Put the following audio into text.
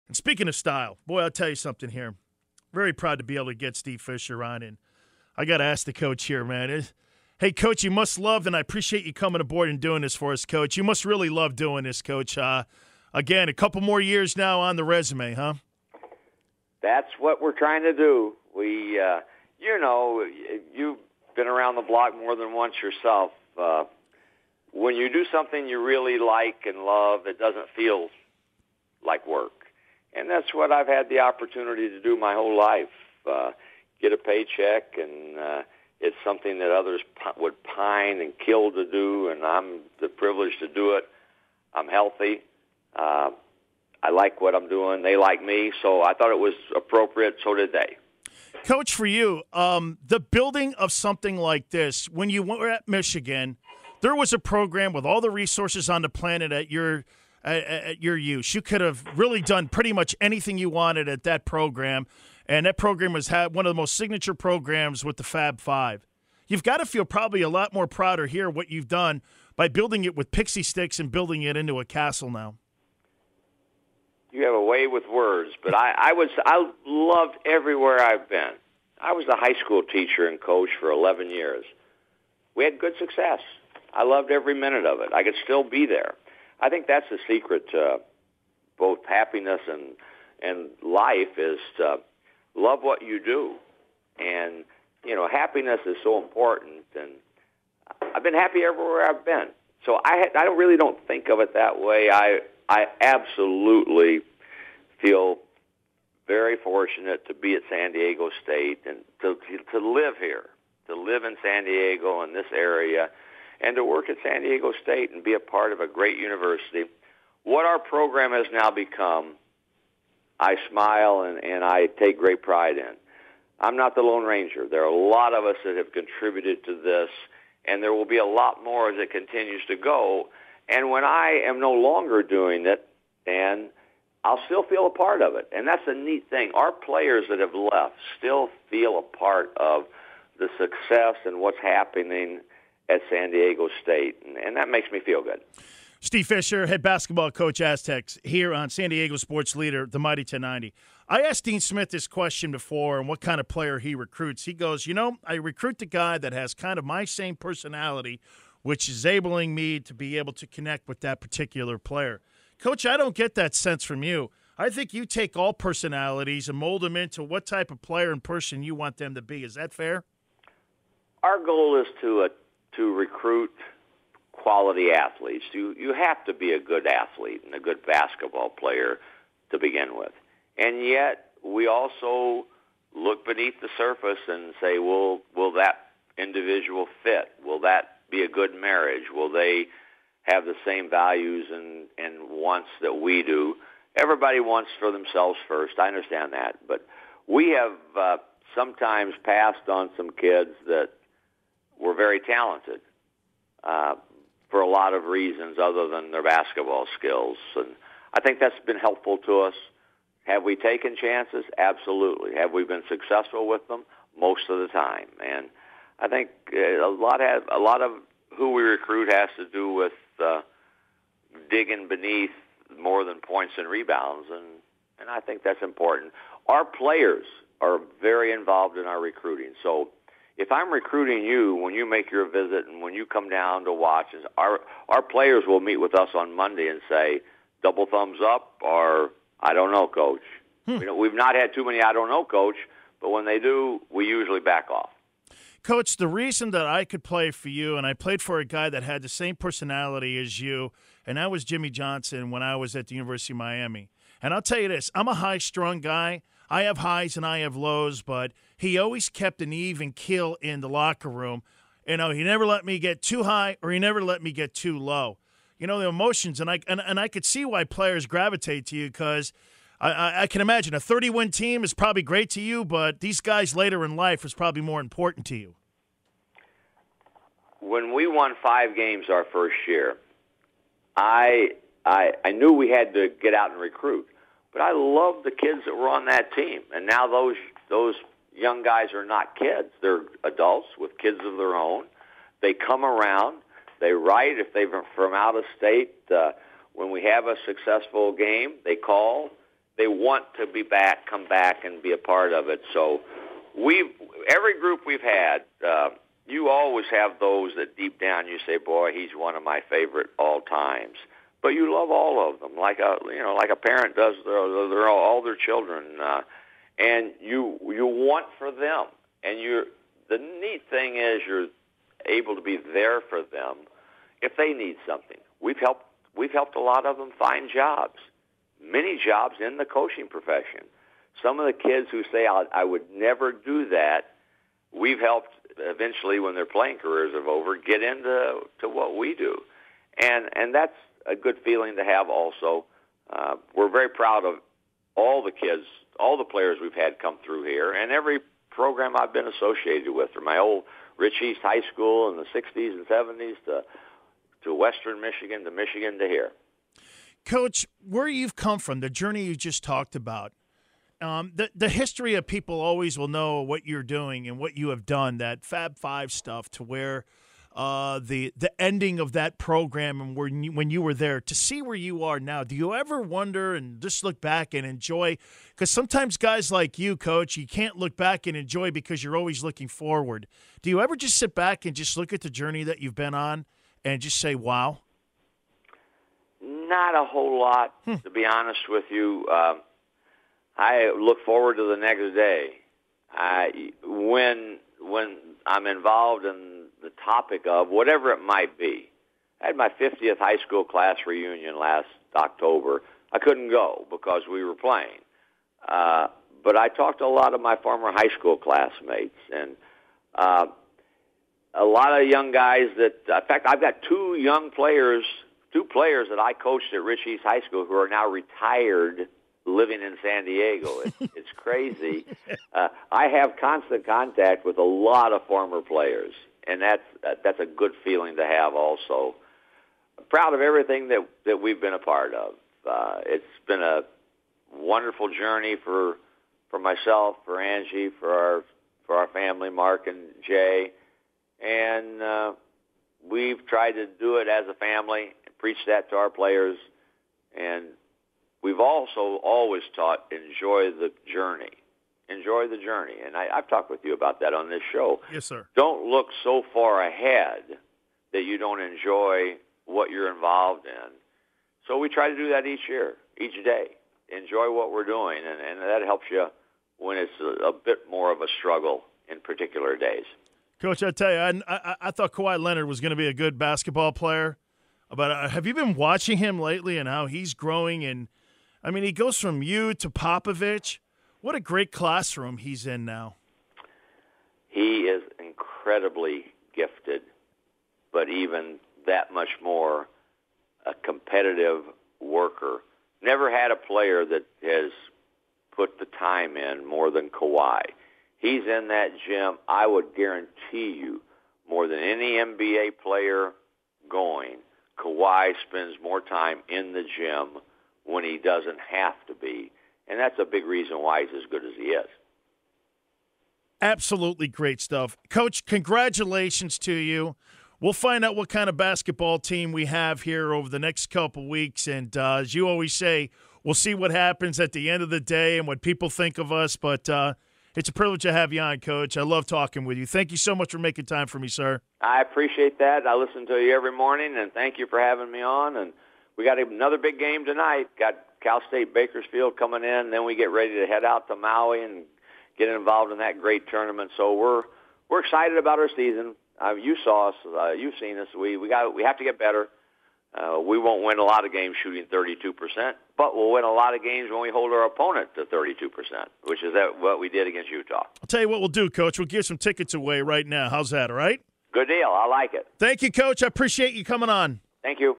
And speaking of style, boy, I'll tell you something here. Very proud to be able to get Steve Fisher on, and I got to ask the coach here, man. Hey, Coach, you must love, and I appreciate you coming aboard and doing this for us, Coach. You must really love doing this, Coach. Again, a couple more years now on the resume, huh? That's what we're trying to do. We, you've been around the block more than once yourself. When you do something you really like and love, it doesn't feel like work. And that's what I've had the opportunity to do my whole life, get a paycheck, and it's something that others would pine and kill to do, and I'm the privileged to do it. I'm healthy. I like what I'm doing. They like me, so I thought it was appropriate, so did they. Coach, for you, the building of something like this, when you were at Michigan, there was a program with all the resources on the planet at your use. You could have really done pretty much anything you wanted at that program, and that program was one of the most signature programs with the Fab Five. You've got to feel probably a lot more prouder here what you've done by building it with pixie sticks and building it into a castle now. You have a way with words, but I loved everywhere I've been. I was a high school teacher and coach for 11 years. We had good success. I loved every minute of it. I could still be there. I think that's the secret to both happiness and life is to love what you do. And, happiness is so important. And I've been happy everywhere I've been. So I really don't think of it that way. I absolutely feel very fortunate to be at San Diego State and to live here, to live in San Diego in this area, and to work at San Diego State and be a part of a great university. What our program has now become, I smile and I take great pride in. I'm not the Lone Ranger. There are a lot of us that have contributed to this, and there will be a lot more as it continues to go. And when I am no longer doing it, Dan, I'll still feel a part of it. And that's a neat thing. Our players that have left still feel a part of the success and what's happening at San Diego State, and that makes me feel good. Steve Fisher, head basketball coach, Aztecs, here on San Diego Sports Leader, the Mighty 1090. I asked Dean Smith this question before and what kind of player he recruits. He goes, I recruit the guy that has kind of my same personality, which is enabling me to be able to connect with that particular player. Coach, I don't get that sense from you. I think you take all personalities and mold them into what type of player and person you want them to be. Is that fair? Our goal is to recruit quality athletes. You have to be a good athlete and a good basketball player to begin with. And yet we also look beneath the surface and say, will that individual fit? Will that be a good marriage? Will they have the same values and wants that we do? Everybody wants for themselves first. I understand that. But we have sometimes passed on some kids that were very talented for a lot of reasons other than their basketball skills. And I think that's been helpful to us. Have we taken chances? Absolutely. Have we been successful with them? Most of the time. And I think a lot of who we recruit has to do with digging beneath more than points and rebounds, and I think that's important. Our players are very involved in our recruiting. So if I'm recruiting you when you make your visit and when you come down to watch, our players will meet with us on Monday and say, double thumbs up or I don't know, Coach. We've not had too many I don't know, Coach, but when they do, we usually back off. Coach, the reason that I could play for you, and I played for a guy that had the same personality as you, and that was Jimmy Johnson when I was at the University of Miami. And I'll tell you this, I'm a high-strung guy. I have highs and I have lows, but he always kept an even keel in the locker room. He never let me get too high or he never let me get too low. The emotions, and I could see why players gravitate to you because I can imagine a 30-win team is probably great to you, but these guys later in life is probably more important to you. When we won 5 games our first year, I knew we had to get out and recruit, but I loved the kids that were on that team. And now those young guys are not kids; they're adults with kids of their own. They come around. They write if they're from out of state. When we have a successful game, they call. they want to come back and be a part of it. So every group we've had, you always have those that deep down you say, boy, he's one of my favorite all times. But you love all of them, like a parent does all their children, and you want for them. And the neat thing is you're able to be there for them if they need something. We've helped a lot of them find jobs, many jobs in the coaching profession. Some of the kids who say I would never do that, we've helped eventually when their playing careers are over get into what we do, and that's a good feeling to have. Also, we're very proud of all the kids, all the players we've had come through here, and every program I've been associated with, from my old Rich East High School in the 60s and 70s to Western Michigan to here. Coach, where you've come from, the journey you just talked about, the history of people always will know what you're doing and what you have done, that Fab Five stuff, to where the ending of that program and when you were there, to see where you are now. Do you ever wonder and just look back and enjoy? Because sometimes guys like you, Coach, you can't look back and enjoy because you're always looking forward. Do you ever just sit back and just look at the journey that you've been on and just say, wow? Not a whole lot, to be honest with you. I look forward to the next day. When I'm involved in the topic of whatever it might be. I had my 50th high school class reunion last October. I couldn't go because we were playing. But I talked to a lot of my former high school classmates, and a lot of young guys that, in fact, I've got two players that I coached at Rich East High School who are now retired living in San Diego. It's crazy. I have constant contact with a lot of former players, and that's a good feeling to have also. I'm proud of everything that we've been a part of. It's been a wonderful journey for myself, for Angie, for our family, Mark and Jay, and we've tried to do it as a family, preach that to our players, and we've also always taught enjoy the journey. Enjoy the journey. And I've talked with you about that on this show. Yes, sir. Don't look so far ahead that you don't enjoy what you're involved in. So we try to do that each year, each day. Enjoy what we're doing, and that helps you when it's a bit more of a struggle in particular days. Coach, I tell you, I thought Kawhi Leonard was going to be a good basketball player. But have you been watching him lately and how he's growing? And, I mean, he goes from you to Popovich. What a great classroom he's in now. He is incredibly gifted, but even that much more a competitive worker. Never had a player that has put the time in more than Kawhi. He's in that gym, I would guarantee you, more than any NBA player going. Kawhi spends more time in the gym when he doesn't have to be, and that's a big reason why he's as good as he is. Absolutely great stuff. Coach, congratulations to you. We'll find out what kind of basketball team we have here over the next couple weeks, and as you always say, we'll see what happens at the end of the day and what people think of us, but it's a privilege to have you on, Coach. I love talking with you. Thank you so much for making time for me, sir. I appreciate that. I listen to you every morning, and thank you for having me on. And we got another big game tonight. Got Cal State Bakersfield coming in. Then we get ready to head out to Maui and get involved in that great tournament. So we're excited about our season. You saw us. You've seen us. We have to get better. We won't win a lot of games shooting 32%, but we'll win a lot of games when we hold our opponent to 32%, which is what we did against Utah. I'll tell you what we'll do, Coach. We'll give some tickets away right now. How's that, all right? Good deal. I like it. Thank you, Coach. I appreciate you coming on. Thank you.